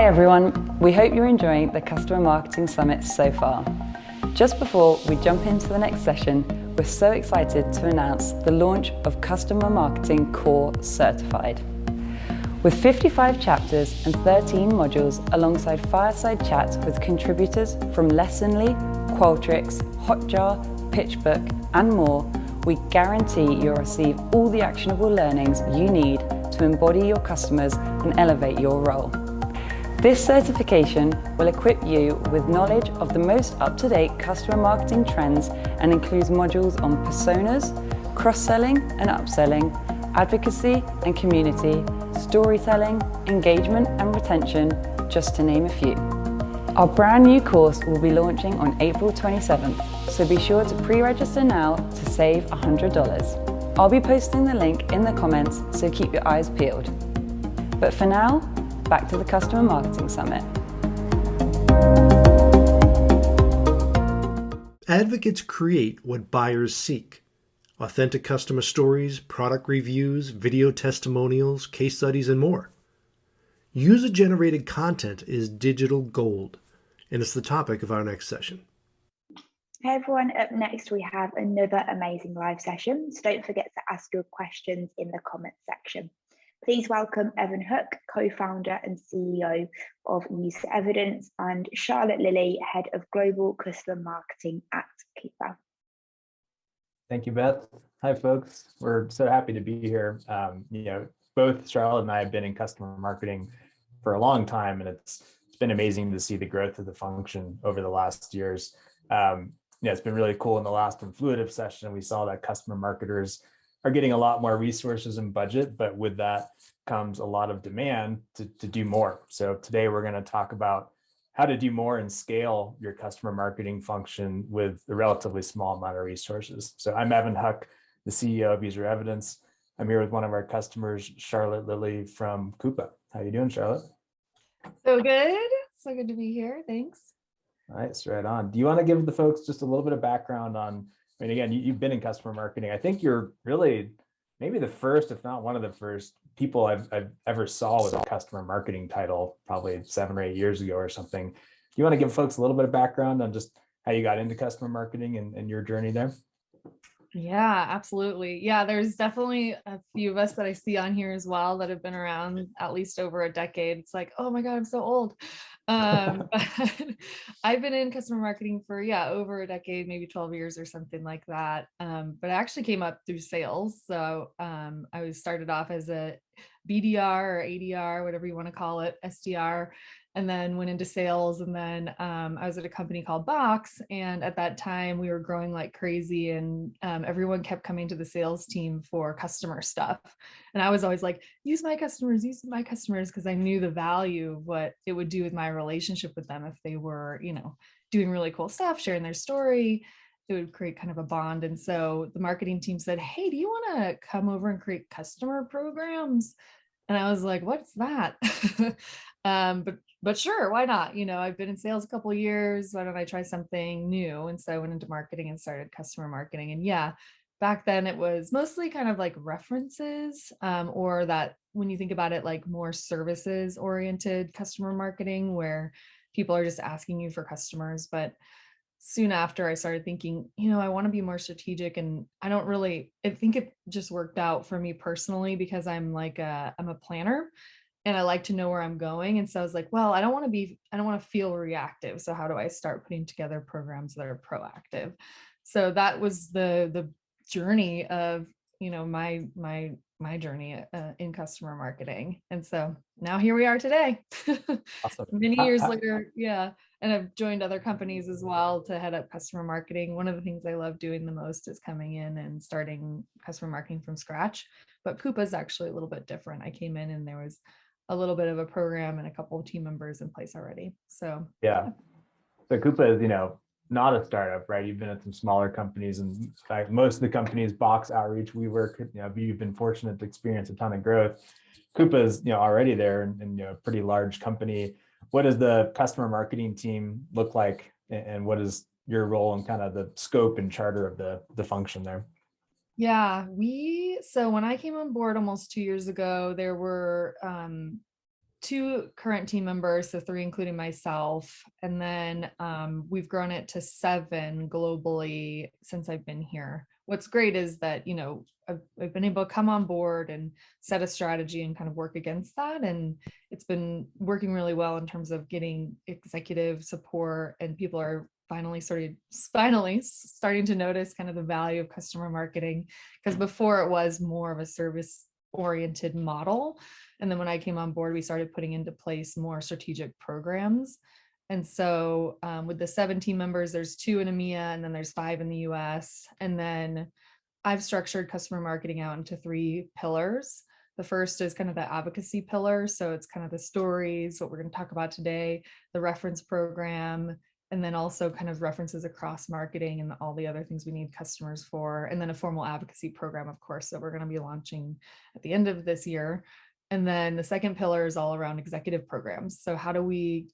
Hi everyone, we hope you're enjoying the Customer Marketing Summit so far. Just before we jump into the next session, we're so excited to announce the launch of Customer Marketing Core Certified. With 55 chapters and 13 modules alongside fireside chats with contributors from Lessonly, Qualtrics, Hotjar, PitchBook and more, we guarantee you'll receive all the actionable learnings you need to embody your customers and elevate your role. This certification will equip you with knowledge of the most up-to-date customer marketing trends and includes modules on personas, cross-selling and upselling, advocacy and community, storytelling, engagement and retention, just to name a few. Our brand new course will be launching on April 27th, so be sure to pre-register now to save $100. I'll be posting the link in the comments, so keep your eyes peeled. But for now, back to the Customer Marketing Summit. Advocates create what buyers seek. Authentic customer stories, product reviews, video testimonials, case studies, and more. User-generated content is digital gold, and it's the topic of our next session. Hey everyone, up next we have another amazing live session, so don't forget to ask your questions in the comments section. Please welcome Evan Huck, co-founder and CEO of UserEvidence, and Charlotte Lilley, head of global customer marketing at Coupa. Thank you, Beth. Hi, folks. We're so happy to be here. Both Charlotte and I have been in customer marketing for a long time, and it's been amazing to see the growth of the function over the last years. It's been really cool in the last Influitive session. We saw that customer marketers are getting a lot more resources and budget, but with that comes a lot of demand to do more. So today we're going to talk about how to do more and scale your customer marketing function with a relatively small amount of resources. So I'm Evan Huck, the CEO of UserEvidence. I'm here with one of our customers, Charlotte Lilley from Coupa. How you doing, Charlotte? So good. So good to be here. Thanks. Nice, right on. Do you want to give the folks just a little bit of background on, again, you've been in customer marketing. I think you're really maybe the first, if not one of the first people I've ever saw with a customer marketing title, probably 7 or 8 years ago or something. Do you want to give folks a little bit of background on just how you got into customer marketing and your journey there? Yeah, absolutely. Yeah, there's definitely a few of us that I see on here as well that have been around at least over a decade. It's like, oh my God, I'm so old. But I've been in customer marketing for, over a decade, maybe 12 years or something like that. But I actually came up through sales. So I was started off as a BDR or ADR, whatever you want to call it, SDR, and then went into sales. And then I was at a company called Box. And at that time we were growing like crazy, and everyone kept coming to the sales team for customer stuff. And I was always like, use my customers, because I knew the value of what it would do with my relationship with them if they were, doing really cool stuff, sharing their story. It would create kind of a bond. And so the marketing team said, hey, do you want to come over and create customer programs? And I was like, what's that? But sure, why not? I've been in sales a couple of years. Why don't I try something new? And so I went into marketing and started customer marketing. And back then it was mostly kind of like references, or that when you think about it, like more services oriented customer marketing, where people are just asking you for customers. But soon after I started thinking, I want to be more strategic, and I think it just worked out for me personally because I'm a planner and I like to know where I'm going. And so I was like, well, I don't want to feel reactive. So how do I start putting together programs that are proactive? So that was the journey of, my journey in customer marketing. And so now here we are today. Awesome. Many years later. Yeah. And I've joined other companies as well to head up customer marketing. One of the things I love doing the most is coming in and starting customer marketing from scratch. But Coupa is actually a little bit different. I came in and there was a little bit of a program and a couple of team members in place already. So yeah. So Coupa is, not a startup, right? You've been at some smaller companies, and in fact, most of the companies, Box, Outreach, WeWork, you've been fortunate to experience a ton of growth. Coupa is, already there and a pretty large company. What does the customer marketing team look like, and what is your role in kind of the scope and charter of the function there? Yeah, so when I came on board almost 2 years ago, there were 2 current team members, so 3 including myself, and then we've grown it to 7 globally since I've been here. What's great is that, I've been able to come on board and set a strategy and kind of work against that, and it's been working really well in terms of getting executive support, and people are finally starting to notice kind of the value of customer marketing, because before it was more of a service oriented model. And then when I came on board, we started putting into place more strategic programs. And so with the 17 members, there's 2 in EMEA, and then there's 5 in the US. And then I've structured customer marketing out into 3 pillars. The first is kind of the advocacy pillar. So it's kind of the stories, what we're going to talk about today, the reference program, and then also kind of references across marketing and all the other things we need customers for. And then a formal advocacy program, of course, that we're going to be launching at the end of this year. And then the second pillar is all around executive programs. So how do we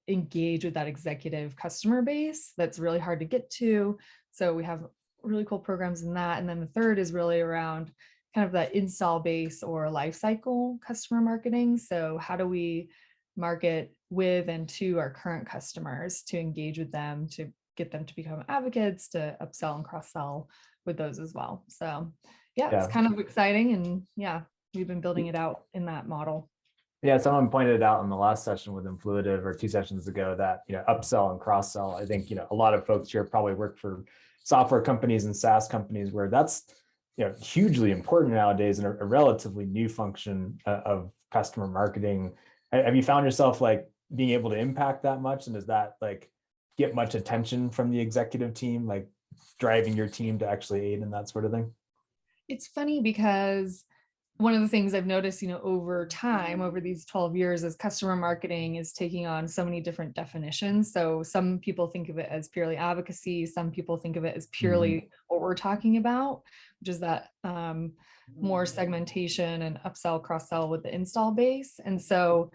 engage with that executive customer base that's really hard to get to? So we have really cool programs in that. And then the third is really around kind of the install base or life cycle customer marketing. So how do we market with and to our current customers to engage with them, to get them to become advocates, to upsell and cross-sell with those as well. So yeah, it's kind of exciting, and yeah, we've been building it out in that model. Yeah, someone pointed it out in the last session with Influitive, or 2 sessions ago, that upsell and cross-sell. I think a lot of folks here probably work for software companies and SaaS companies where that's hugely important nowadays, and a relatively new function of customer marketing. Have you found yourself being able to impact that much, and does that get much attention from the executive team, driving your team to actually aid in that sort of thing? It's funny because one of the things I've noticed, over time, over these 12 years, is customer marketing is taking on so many different definitions. So some people think of it as purely advocacy. Some people think of it as purely what we're talking about, which is that more segmentation and upsell, cross-sell with the install base. And so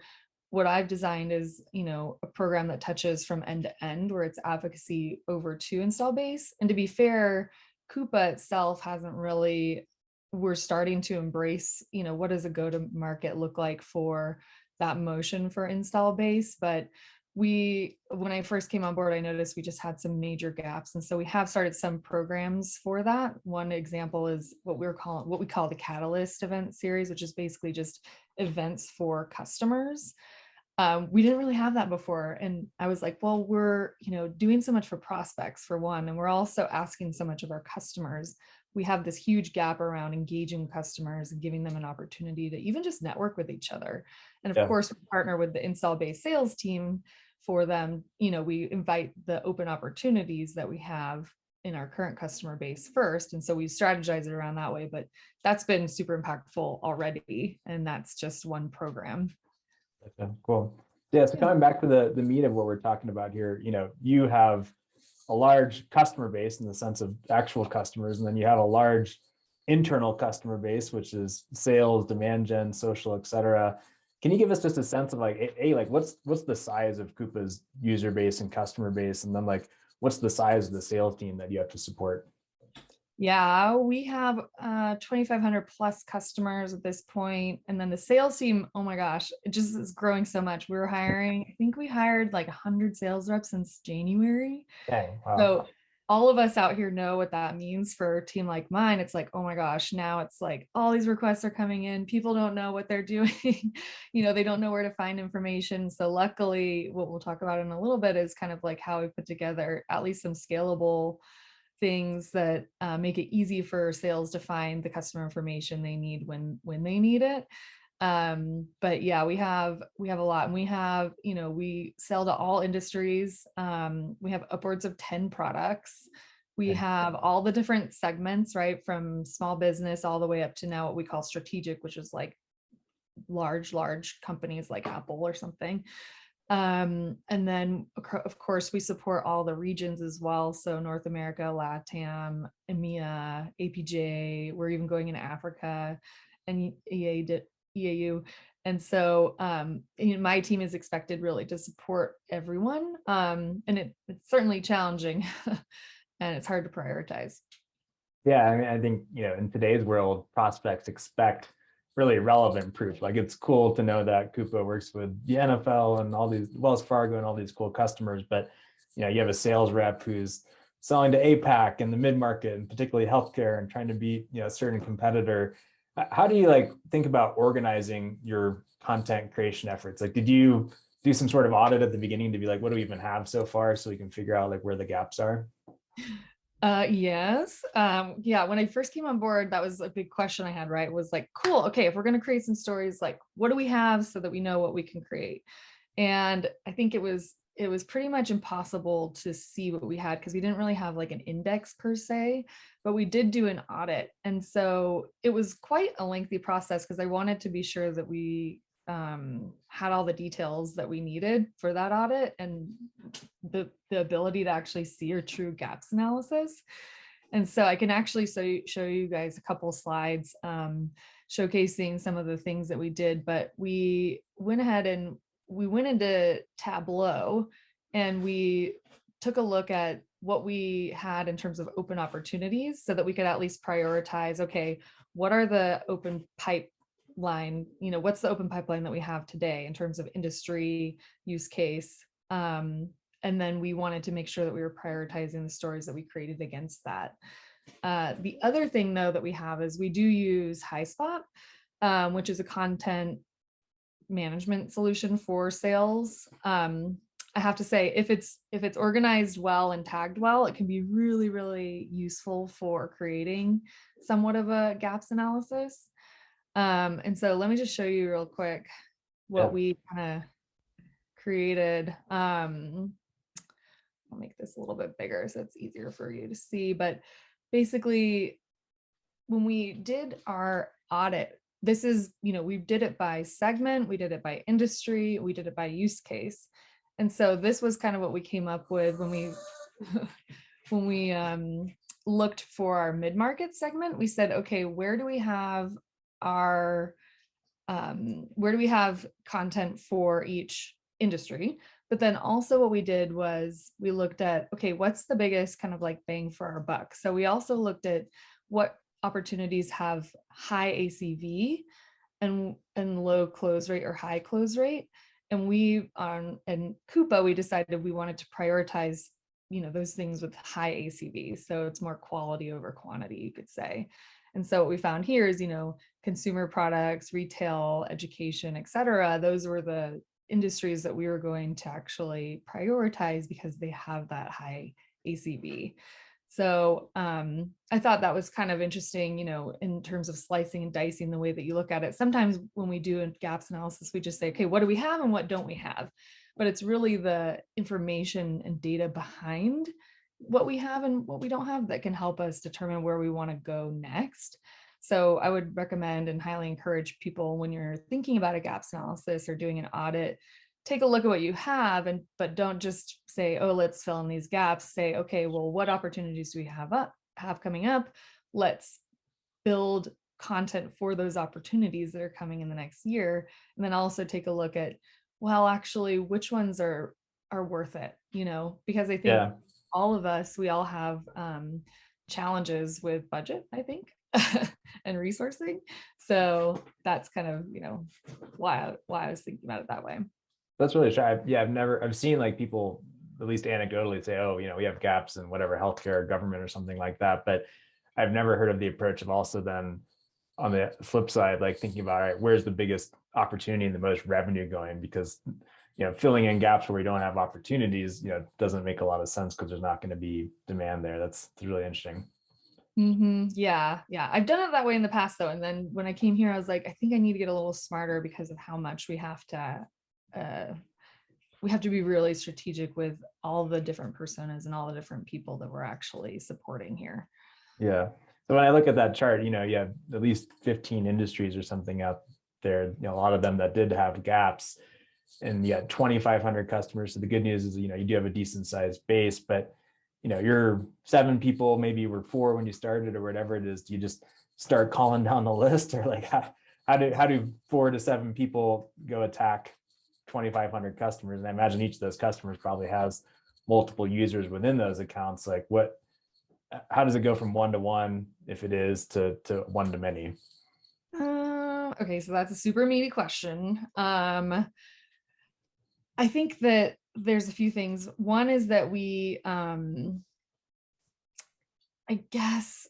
what I've designed is, a program that touches from end to end, where it's advocacy over to install base. And to be fair, Coupa itself hasn't really, we're starting to embrace, what does a go-to-market look like for that motion for install base. But when I first came on board, I noticed we just had some major gaps. And so we have started some programs for that. One example is what we call the Catalyst event series, which is basically just events for customers. We didn't really have that before. And I was like, well, we're, doing so much for prospects for one, and we're also asking so much of our customers. We have this huge gap around engaging customers and giving them an opportunity to even just network with each other. And of course, we partner with the install-based sales team for them. We invite the open opportunities that we have in our current customer base first. And so we strategize it around that way, but that's been super impactful already. And that's just one program. Okay, cool. Yeah, so coming back to the meat of what we're talking about here, you have a large customer base in the sense of actual customers, and then you have a large internal customer base, which is sales, demand gen, social, et cetera. Can you give us just a sense of what's the size of Coupa's user base and customer base, and then what's the size of the sales team that you have to support? Yeah, we have 2,500 plus customers at this point. And then the sales team, oh my gosh, it just is growing so much. I think we hired 100 sales reps since January. Dang, wow. So all of us out here know what that means for a team like mine. It's oh my gosh, now it's all these requests are coming in. People don't know what they're doing. They don't know where to find information. So luckily, what we'll talk about in a little bit is kind of how we put together at least some scalable things that make it easy for sales to find the customer information they need when they need it. But yeah, we have a lot, and we sell to all industries. We have upwards of 10 products. We have all the different segments, right? From small business all the way up to now what we call strategic, which is large companies like Apple or something. And then of course we support all the regions as well. So North America, LATAM, EMEA, APJ, we're even going into Africa and EAU. And so my team is expected really to support everyone. And it's certainly challenging and it's hard to prioritize. Yeah, I think, in today's world, prospects expect really relevant proof. Like it's cool to know that Coupa works with the NFL and all these Wells Fargo and all these cool customers, but you have a sales rep who's selling to APAC and the mid-market and particularly healthcare and trying to beat a certain competitor. How do you like think about organizing your content creation efforts? Like, did you do some sort of audit at the beginning to be like, what do we even have so far, so we can figure out like where the gaps are? Yes. Yeah, when I first came on board, that was a big question I had, right? Was like, cool, okay, if we're going to create some stories, like what do we have so that we know what we can create? And I think it was pretty much impossible to see what we had because we didn't really have like an index per se, but we did do an audit. And so it was quite a lengthy process because I wanted to be sure that we had all the details that we needed for that audit and the ability to actually see a true gaps analysis. And so I can actually show you guys a couple slides showcasing some of the things that we did, but we went ahead and we went into Tableau and we took a look at what we had in terms of open opportunities so that we could at least prioritize, okay, what are the open pipeline, what's the open pipeline that we have today in terms of industry, use case. And then we wanted to make sure that we were prioritizing the stories that we created against that. The other thing though that we have is we do use HighSpot, which is a content management solution for sales. I have to say, if it's organized well and tagged well, it can be really, really useful for creating somewhat of a gaps analysis. And so let me just show you real quick what we kind of created. I'll make this a little bit bigger so it's easier for you to see. But basically, when we did our audit, this is, we did it by segment, we did it by industry, we did it by use case. And so this was kind of what we came up with when we when we looked for our mid-market segment. We said, okay, where do we have content for each industry? But then also what we did was we looked at, okay, what's the biggest kind of like bang for our buck? So we also looked at what opportunities have high ACV and low close rate or high close rate. And in Coupa, we decided we wanted to prioritize, those things with high ACV. So it's more quality over quantity, you could say. And so what we found here is, consumer products, retail, education, et cetera. Those were the industries that we were going to actually prioritize because they have that high ACV. So I thought that was kind of interesting, in terms of slicing and dicing the way that you look at it. Sometimes when we do a gaps analysis, we just say, okay, what do we have and what don't we have? But it's really the information and data behind what we have and what we don't have that can help us determine where we want to go next. So I would recommend and highly encourage people, when you're thinking about a gaps analysis or doing an audit, take a look at what you have, but don't just say, oh, let's fill in these gaps. Say, okay, well, what opportunities do we have coming up? Let's build content for those opportunities that are coming in the next year. And then also take a look at, well, actually, which ones are worth it, because I think all of us, we all have challenges with budget, I think, and resourcing. So that's kind of, why I was thinking about it that way. That's really shy. I've seen like people, at least anecdotally, say, oh, we have gaps in whatever healthcare, government, or something like that. But I've never heard of the approach of also then on the flip side, like thinking about, all right, where's the biggest opportunity and the most revenue going? Because, filling in gaps where we don't have opportunities, doesn't make a lot of sense because there's not going to be demand there. That's really interesting. Mm-hmm. Yeah. I've done it that way in the past though. And then when I came here, I was like, I think I need to get a little smarter because of how much we have to be really strategic with all the different personas and all the different people that we're actually supporting here. Yeah. So when I look at that chart, you have at least 15 industries or something out there, a lot of them that did have gaps, and you had 2,500 customers. So the good news is, you do have a decent sized base, but you're 7 people, maybe you were 4 when you started or whatever it is. Do you just start calling down the list, or like how do 4 to 7 people go attack 2,500 customers? And I imagine each of those customers probably has multiple users within those accounts. Like how does it go from 1 to 1, if it is, to 1 to many? Okay, so that's a super meaty question. I think that there's a few things. One is that we, I guess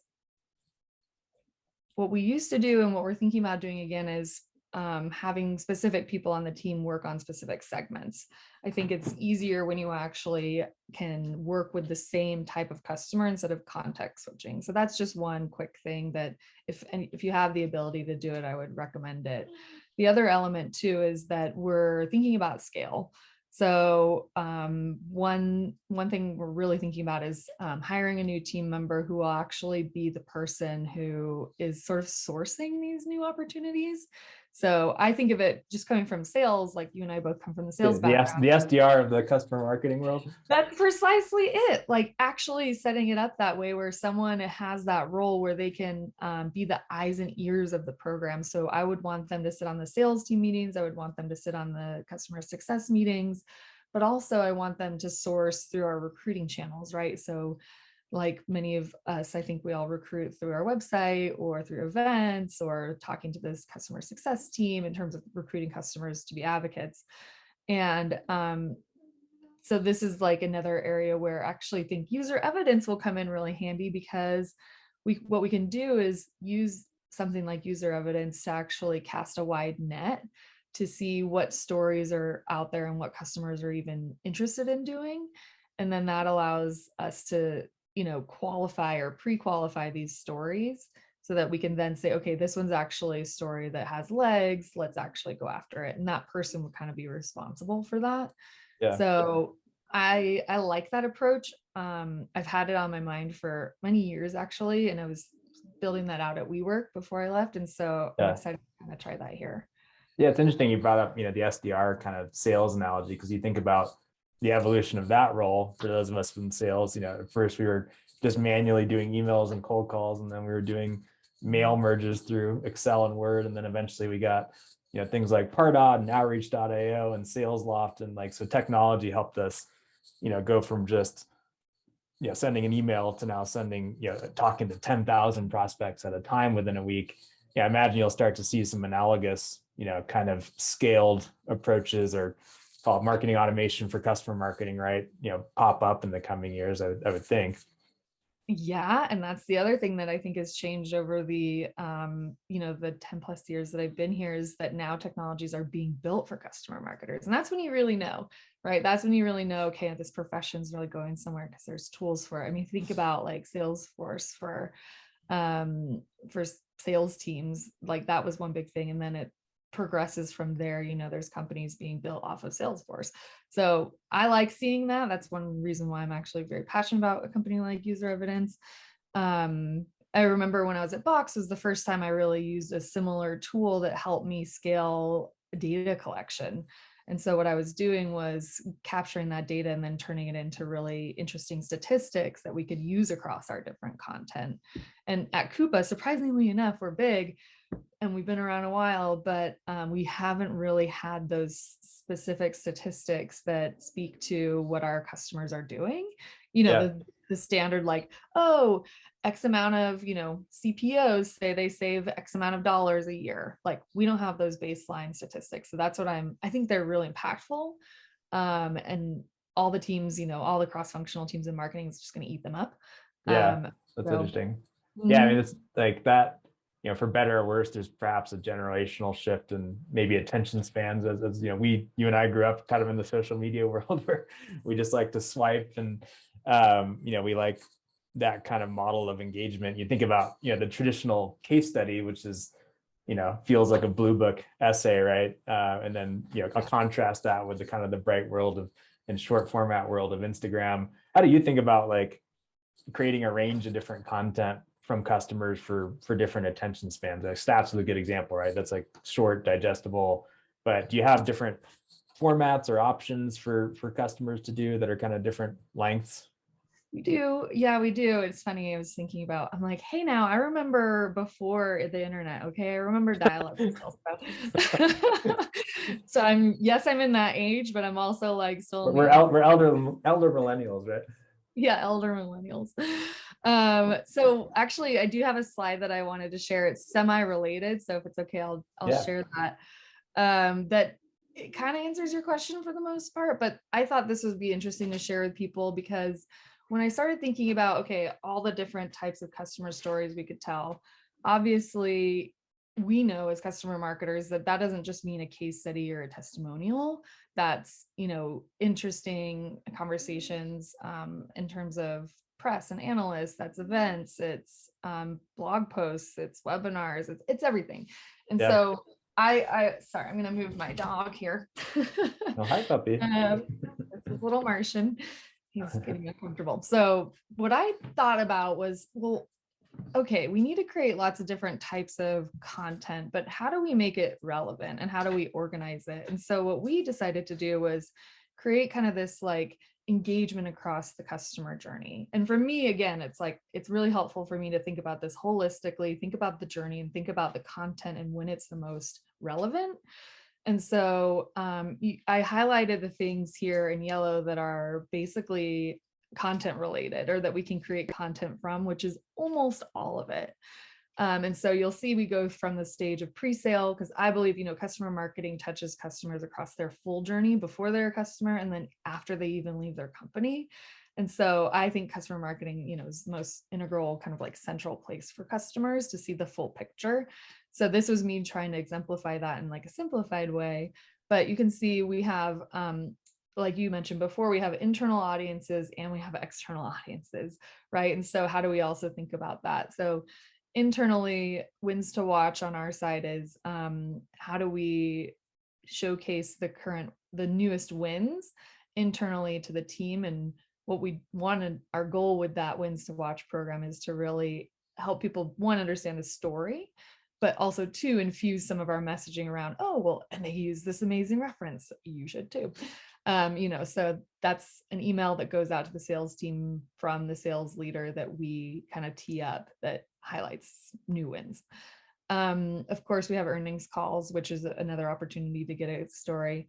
what we used to do and what we're thinking about doing again is having specific people on the team work on specific segments. I think it's easier when you actually can work with the same type of customer instead of context switching. So that's just one quick thing that if you have the ability to do it, I would recommend it. The other element too is that we're thinking about scale. So one thing we're really thinking about is hiring a new team member who will actually be the person who is sort of sourcing these new opportunities. So I think of it just coming from sales, like you and I both come from the sales background. The SDR of the customer marketing world. That's precisely it. Like actually setting it up that way where someone has that role where they can be the eyes and ears of the program. So I would want them to sit on the sales team meetings. I would want them to sit on the customer success meetings, but also I want them to source through our recruiting channels, right? So like many of us, I think we all recruit through our website or through events or talking to this customer success team in terms of recruiting customers to be advocates. And so this is like another area where I actually think user evidence will come in really handy because what we can do is use something like user evidence to actually cast a wide net to see what stories are out there and what customers are even interested in doing. And then that allows us to, qualify or pre-qualify these stories so that we can then say, okay, this one's actually a story that has legs. Let's actually go after it. And that person would kind of be responsible for that. Yeah. So I like that approach. I've had it on my mind for many years actually, and I was building that out at WeWork before I left. And so I'm excited to kind of try that here. Yeah, it's interesting you brought up, the SDR kind of sales analogy, because you think about the evolution of that role for those of us in sales. At first we were just manually doing emails and cold calls, and then we were doing mail merges through Excel and Word, and then eventually we got things like Pardot and Outreach.io and SalesLoft, and so technology helped us go from just sending an email to now sending talking to 10,000 prospects at a time within a week. I imagine you'll start to see some analogous kind of scaled approaches or called marketing automation for customer marketing, right? Pop up in the coming years, I would think. Yeah, and that's the other thing that I think has changed over the the 10 plus years that I've been here is that now technologies are being built for customer marketers. And that's when you really know, right? That's when you really know, okay, this profession is really going somewhere because there's tools for it. I mean, think about like Salesforce for sales teams, like that was one big thing. And then it progresses from there. There's companies being built off of Salesforce. So I like seeing that. That's one reason why I'm actually very passionate about a company like User Evidence. I remember when I was at Box was the first time I really used a similar tool that helped me scale data collection. And so what I was doing was capturing that data and then turning it into really interesting statistics that we could use across our different content. And at Coupa, surprisingly enough, we're big and we've been around a while, but we haven't really had those specific statistics that speak to what our customers are doing. The standard like, oh, X amount of, CPOs say they save X amount of dollars a year. Like we don't have those baseline statistics. So that's what I think they're really impactful. And all the teams, all the cross-functional teams in marketing is just going to eat them up. Yeah, that's interesting. Yeah, I mean, it's like that, for better or worse, there's perhaps a generational shift and maybe attention spans as you and I grew up kind of in the social media world where we just like to swipe and, we like that kind of model of engagement. You think about, the traditional case study, which is, feels like a blue book essay, right? And then, I'll contrast that with the kind of the bright world of and short format world of Instagram. How do you think about like creating a range of different content from customers for different attention spans? Like Stats is a good example, right? That's like short, digestible, but do you have different formats or options for customers to do that are kind of different lengths? We do. Yeah, we do. It's funny. I was thinking about, I'm like, hey, now I remember before the internet. Okay. I remember dial-up. So I'm in that age, but I'm also like still. We're elder millennials, right? Yeah. Elder millennials. So actually, I do have a slide that I wanted to share. It's semi-related, so if it's okay, I'll share that. That it kind of answers your question for the most part, but I thought this would be interesting to share with people because when I started thinking about, okay, all the different types of customer stories we could tell, obviously we know as customer marketers that that doesn't just mean a case study or a testimonial. That's, interesting conversations in terms of press and analysts, that's events, it's blog posts, it's webinars, it's everything. And so I sorry, I'm gonna move my dog here. Oh, hi, puppy. This is little Martian. He's getting uncomfortable. So what I thought about was, well, okay, we need to create lots of different types of content, but how do we make it relevant and how do we organize it? And so what we decided to do was create kind of this like engagement across the customer journey. And for me, again, it's really helpful for me to think about this holistically, think about the journey and think about the content and when it's the most relevant. And so I highlighted the things here in yellow that are basically content related or that we can create content from, which is almost all of it. And so you'll see we go from the stage of pre-sale, because I believe, customer marketing touches customers across their full journey before they're a customer and then after they even leave their company. And so I think customer marketing, is the most integral kind of like central place for customers to see the full picture. So this was me trying to exemplify that in like a simplified way. But you can see we have, like you mentioned before, we have internal audiences and we have external audiences, right? And so how do we also think about that? So internally, wins to watch on our side is how do we showcase the newest wins internally to the team. And what we wanted, our goal with that wins to watch program is to really help people, one, understand the story, but also two, infuse some of our messaging around, oh, well, and they use this amazing reference, you should too. So that's an email that goes out to the sales team from the sales leader that we kind of tee up that highlights new wins. Of course, we have earnings calls, which is another opportunity to get a story.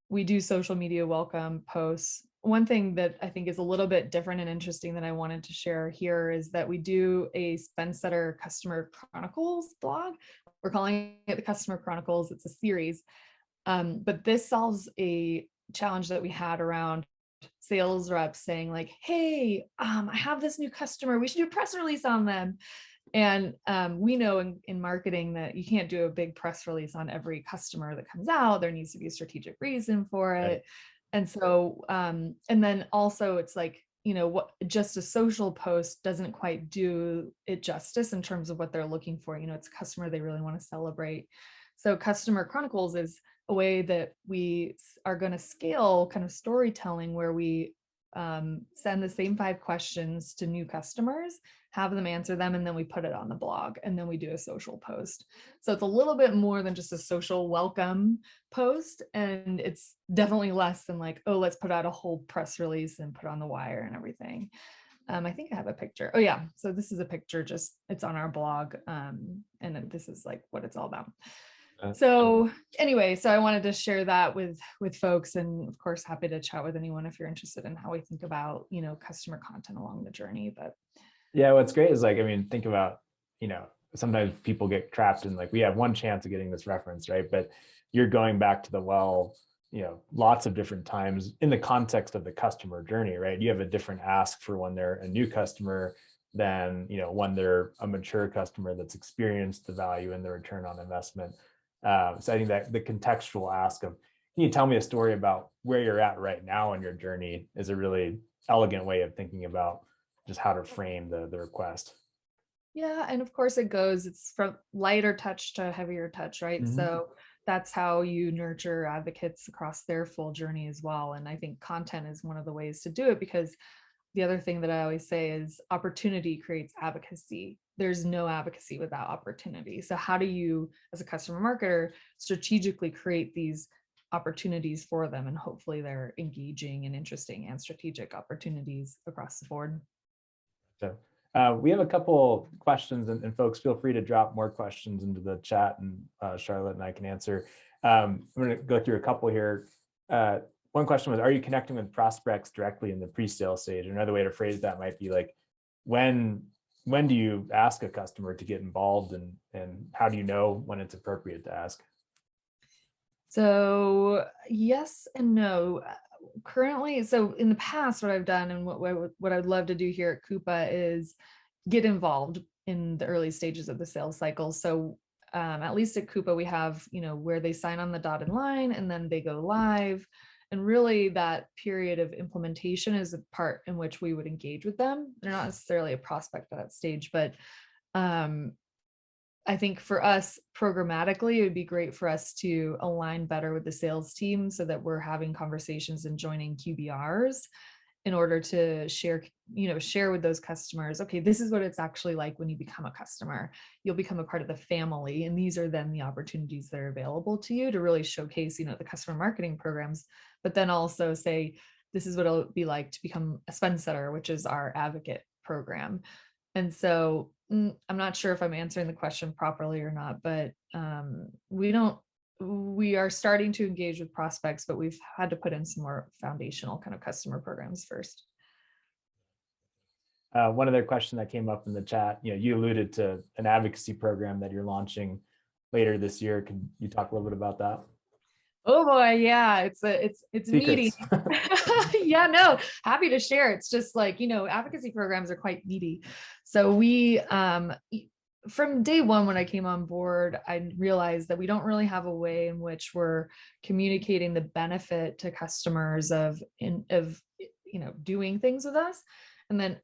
We do social media welcome posts. One thing that I think is a little bit different and interesting that I wanted to share here is that we do a Spendsetter Customer Chronicles blog. We're calling it the Customer Chronicles. It's a series. But this solves a challenge that we had around sales reps saying like, hey, I have this new customer, we should do a press release on them. And we know in marketing that you can't do a big press release on every customer that comes out. There needs to be a strategic reason for it. Right. And so, and then also it's like, what just a social post doesn't quite do it justice in terms of what they're looking for. It's a customer they really want to celebrate. So Customer Chronicles is a way that we are going to scale kind of storytelling where we send the same 5 questions to new customers, have them answer them, and then we put it on the blog, and then we do a social post. So it's a little bit more than just a social welcome post, and it's definitely less than like, oh, let's put out a whole press release and put on the wire and everything. I think I have a picture. Oh yeah, so this is a picture, just it's on our blog, and this is like what it's all about. So anyway, so I wanted to share that with folks, and of course, happy to chat with anyone if you're interested in how we think about, customer content along the journey. But yeah, what's great is like, think about, sometimes people get trapped in like, we have one chance of getting this reference, right? But you're going back to the well, lots of different times in the context of the customer journey, right? You have a different ask for when they're a new customer than, when they're a mature customer that's experienced the value and the return on investment. So I think that the contextual ask of, can you tell me a story about where you're at right now in your journey is a really elegant way of thinking about just how to frame the request. Yeah, and of course it's from lighter touch to heavier touch, right? Mm-hmm. So that's how you nurture advocates across their full journey as well. And I think content is one of the ways to do it, because the other thing that I always say is opportunity creates advocacy. There's no advocacy without opportunity. So how do you, as a customer marketer, strategically create these opportunities for them? And hopefully they're engaging and interesting and strategic opportunities across the board. So we have a couple questions, and folks, feel free to drop more questions into the chat, and Charlotte and I can answer. I'm going to go through a couple here. One question was, are you connecting with prospects directly in the pre-sale stage? Another way to phrase that might be like, when do you ask a customer to get involved, and how do you know when it's appropriate to ask? So yes and no. Currently, so in the past, what I've done and what I would love to do here at Coupa is get involved in the early stages of the sales cycle. So at least at Coupa, we have, where they sign on the dotted line and then they go live. And really that period of implementation is a part in which we would engage with them. They're not necessarily a prospect at that stage, but I think for us programmatically, it would be great for us to align better with the sales team so that we're having conversations and joining QBRs in order to share with those customers, okay, this is what it's actually like when you become a customer. You'll become a part of the family, and these are then the opportunities that are available to you to really showcase, the customer marketing programs, but then also say, this is what it'll be like to become a spend setter, which is our advocate program. And so I'm not sure if I'm answering the question properly or not, but we are starting to engage with prospects, but we've had to put in some more foundational kind of customer programs first. One other question that came up in the chat, you alluded to an advocacy program that you're launching later this year. Can you talk a little bit about that? Oh boy, yeah, it's meaty. Yeah, no, happy to share. It's just like, advocacy programs are quite meaty. So we, from day one, when I came on board, I realized that we don't really have a way in which we're communicating the benefit to customers of doing things with us. And then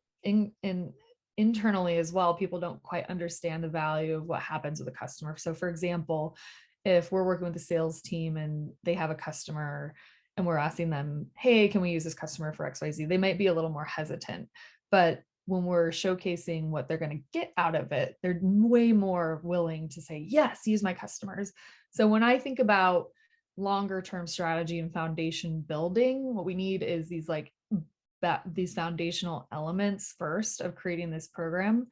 internally as well, people don't quite understand the value of what happens with a customer. So for example, if we're working with the sales team and they have a customer and we're asking them, hey, can we use this customer for XYZ? They might be a little more hesitant, but when we're showcasing what they're going to get out of it, they're way more willing to say, yes, use my customers. So when I think about longer term strategy and foundation building, what we need is these foundational elements first of creating this program.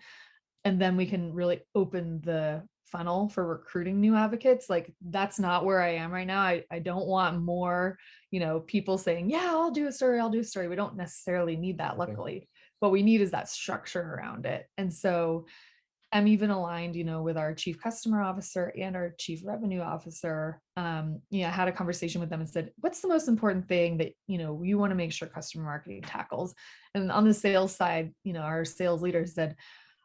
And then we can really open the funnel for recruiting new advocates. Like, that's not where I am right now. I don't want more, people saying, yeah, I'll do a story. We don't necessarily need that, luckily. What we need is that structure around it. And so I'm even aligned, with our chief customer officer and our chief revenue officer. I had a conversation with them and said, what's the most important thing that, you want to make sure customer marketing tackles? And on the sales side, our sales leader said,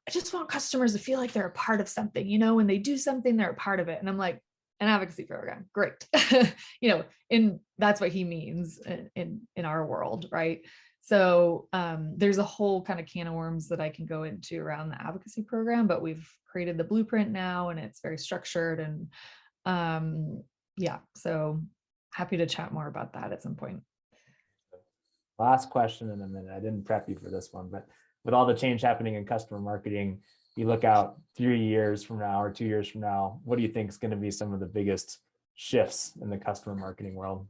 I just want customers to feel like they're a part of something, when they do something, they're a part of it. And I'm like, an advocacy program, great. And that's what he means in our world, right? So there's a whole kind of can of worms that I can go into around the advocacy program, but we've created the blueprint now and it's very structured. And so happy to chat more about that at some point. Last question in a minute. I didn't prep you for this one, but with all the change happening in customer marketing, you look out 3 years from now or 2 years from now, what do you think is going to be some of the biggest shifts in the customer marketing world?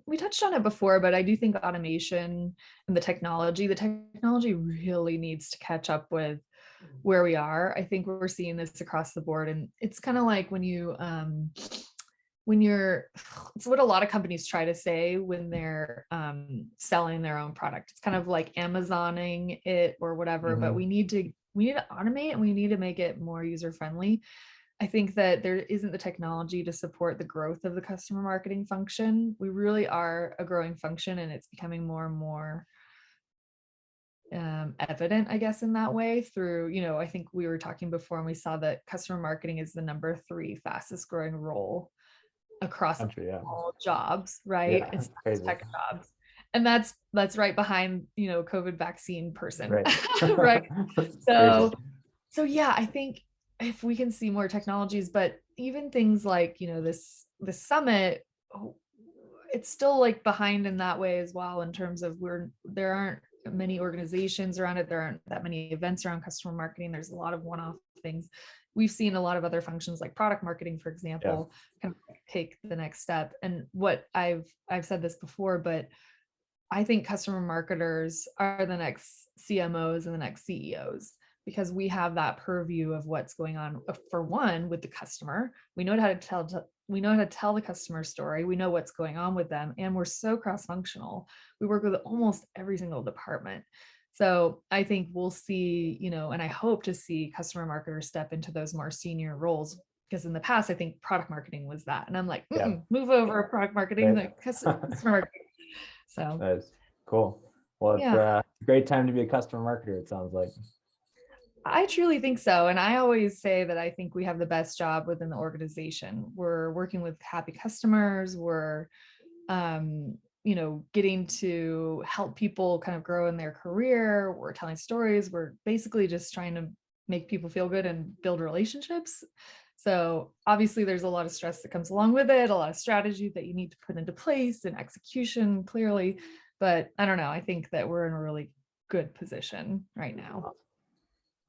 We touched on it before, but I do think automation and the technology really needs to catch up with where we are. I think we're seeing this across the board, and it's kind of like it's what a lot of companies try to say when they're selling their own product. It's kind of like Amazoning it or whatever, but we need to automate and we need to make it more user friendly. I think that there isn't the technology to support the growth of the customer marketing function. We really are a growing function, and it's becoming more and more evident, I guess, in that way through, I think we were talking before and we saw that customer marketing is the number 3 fastest growing role across all jobs, right? Yeah, it's crazy. Tech jobs. And that's right behind, COVID vaccine person, right? right? So yeah, I think if we can see more technologies, but even things like, this summit, it's still like behind in that way as well, in terms of there aren't many organizations around it. There aren't that many events around customer marketing. There's a lot of one-off things. We've seen a lot of other functions like product marketing, for example, kind of take the next step. And what I've said this before, but I think customer marketers are the next CMOs and the next CEOs, because we have that purview of what's going on, for one, with the customer. We know how to tell the customer story. We know what's going on with them. And we're so cross-functional. We work with almost every single department. So I think we'll see, and I hope to see customer marketers step into those more senior roles, because in the past, I think product marketing was that. And I'm like, Yeah. move over product marketing, Right. the customer marketing. So That's cool. Well, it's yeah, a great time to be a customer marketer, it sounds like. I truly think so. And I always say that I think we have the best job within the organization. We're working with happy customers. We're getting to help people kind of grow in their career. We're telling stories. We're basically just trying to make people feel good and build relationships. So obviously there's a lot of stress that comes along with it, a lot of strategy that you need to put into place and execution clearly. But I don't know, I think that we're in a really good position right now.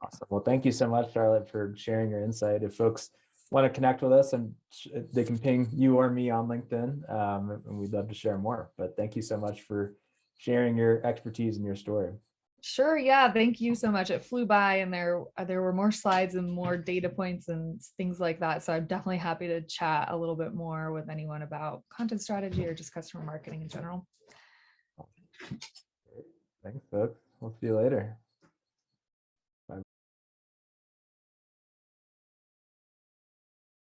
Awesome. Well, thank you so much, Charlotte, for sharing your insight. If folks want to connect with us, and they can ping you or me on LinkedIn, and we'd love to share more. But thank you so much for sharing your expertise and your story. Sure. Yeah. Thank you so much. It flew by, and there were more slides and more data points and things like that. So I'm definitely happy to chat a little bit more with anyone about content strategy or just customer marketing in general. Thanks, folks. We'll see you later.